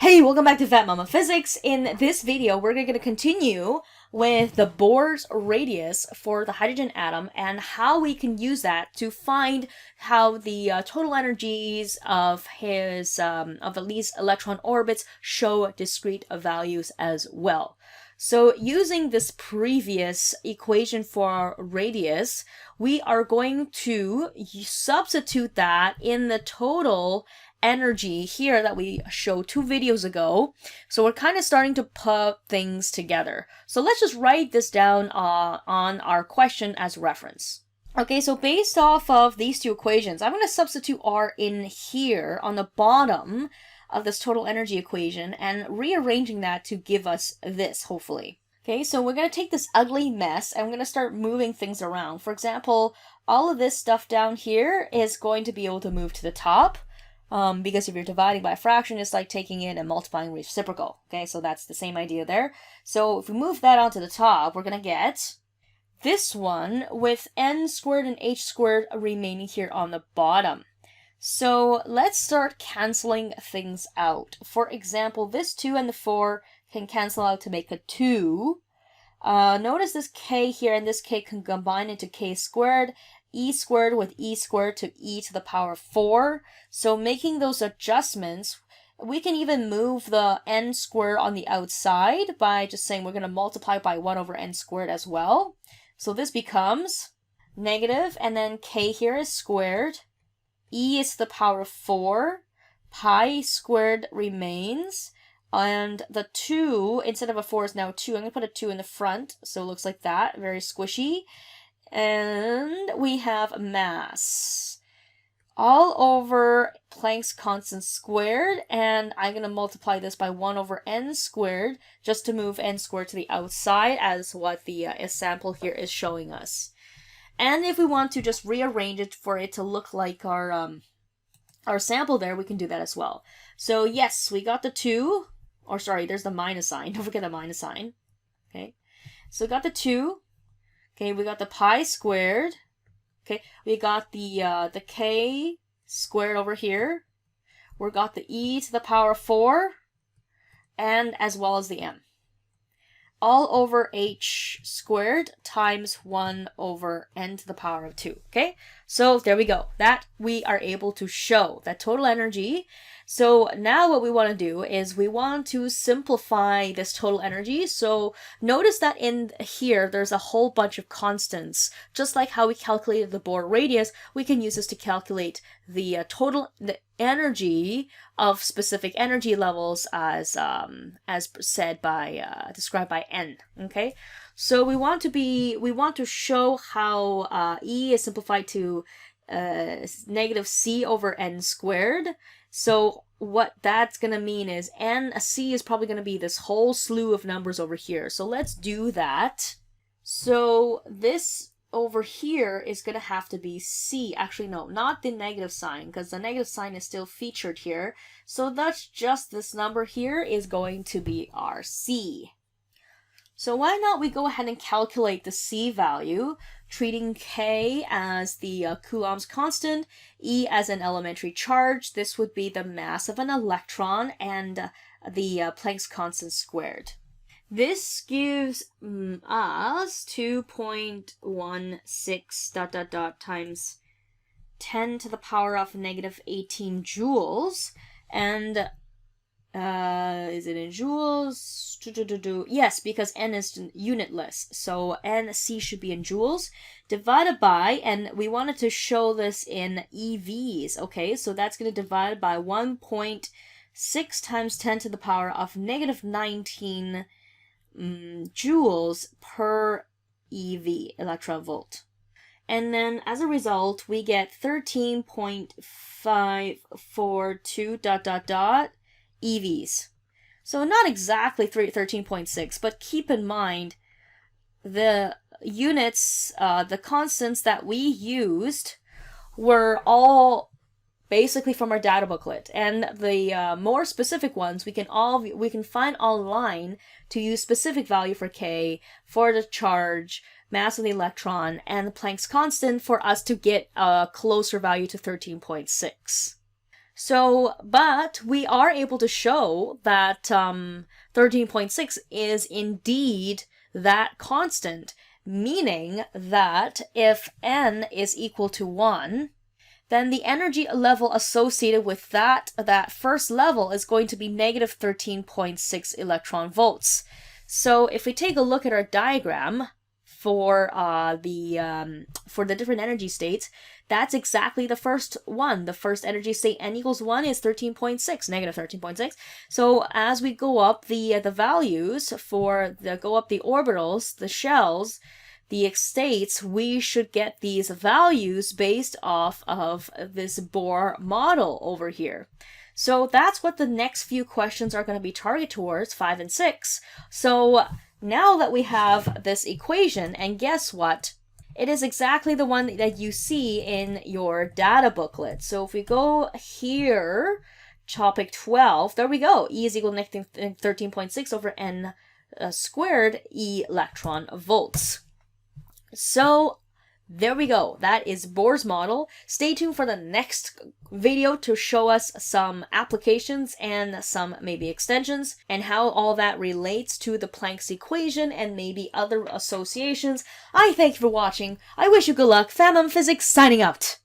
Hey, welcome back to Fat Mama Physics. In this video, we're going to continue with the Bohr's radius for the hydrogen atom and how we can use that to find how the total energies of these electron orbits show discrete values as well. So using this previous equation for our radius, we are going to substitute that in the total energy here that we showed 2 videos ago. So we're kind of starting to put things together. So let's just write this down on our question as reference. Okay, so based off of these 2 equations, I'm going to substitute R in here on the bottom of this total energy equation and rearranging that to give us this, hopefully. Okay, so we're going to take this ugly mess and we're going to start moving things around. For example, all of this stuff down here is going to be able to move to the top. Because if you're dividing by a fraction, it's like taking it and multiplying with reciprocal. Okay, so that's the same idea there. So if we move that onto the top, we're going to get this one with n squared and h squared remaining here on the bottom. So let's start canceling things out. For example, this 2 and the 4 can cancel out to make a 2. Notice this k here and this k can combine into k squared. E squared with e squared to e to the power 4. So making those adjustments, we can even move the n squared on the outside by just saying we're going to multiply by 1 over n squared as well. So this becomes negative, and then k here is squared. E is to the power 4. Pi squared remains. And the 2, instead of a 4, is now 2. I'm going to put a 2 in the front, so it looks like that. Very squishy. And we have mass all over Planck's constant squared, and I'm going to multiply this by 1 over n squared just to move n squared to the outside as what the sample here is showing us. And if we want to just rearrange it for it to look like our sample there, we can do that as well. So yes, we got the 2, or sorry, there's the minus sign. Don't forget the minus sign. Okay, so we got the 2. Okay, we got the pi squared. Okay, we got the k squared over here. We got the e to the power 4, and as well as the m. All over h squared times 1 over n to the power of 2. Okay, so there we go. That we are able to show that total energy. So now what we want to do is we want to simplify this total energy. So notice that in here, there's a whole bunch of constants. Just like how we calculated the Bohr radius, we can use this to calculate the the energy of specific energy levels as said by described by n. Okay, so we want to show how E is simplified to negative c over n squared. So what that's going to mean is c is probably going to be this whole slew of numbers over here. So let's do that. So this over here is going to have to be c. Actually, no, not the negative sign, because the negative sign is still featured here. So that's just this number here is going to be our c. So why not we go ahead and calculate the c value, treating k as the Coulomb's constant, E as an elementary charge. This would be the mass of an electron, and the Planck's constant squared. This gives us 2.16 times 10 to the power of negative 18 joules. And is it in joules? Yes, because n is unitless, so nc should be in joules, divided by, and we wanted to show this in EVs, okay, so that's going to divide by 1.6 times 10 to the power of negative 19 joules per EV, electron volt. And then as a result, we get 13.542 EVs. So not exactly 13.6, but keep in mind the units, the constants that we used were all basically from our data booklet, and the more specific ones we can find online to use specific value for K, for the charge, mass of the electron, and the Planck's constant for us to get a closer value to 13.6. So, but we are able to show that 13.6 is indeed that constant, meaning that if n is equal to 1, then the energy level associated with that first level is going to be negative 13.6 electron volts. So if we take a look at our diagram for the different energy states, that's exactly the first one. The first energy state n equals 1 is 13.6, negative 13.6. So as we go up the values go up the orbitals, the shells, the states, we should get these values based off of this Bohr model over here. So that's what the next few questions are going to be targeted towards, 5 and 6. So now that we have this equation, and guess what? It is exactly the one that you see in your data booklet. So if we go here, topic 12, there we go. E is equal to negative 13.6 over n squared electron volts. So there we go. That is Bohr's model. Stay tuned for the next video to show us some applications and some maybe extensions and how all that relates to the Planck's equation and maybe other associations. I thank you for watching. I wish you good luck. Phantom Physics signing out.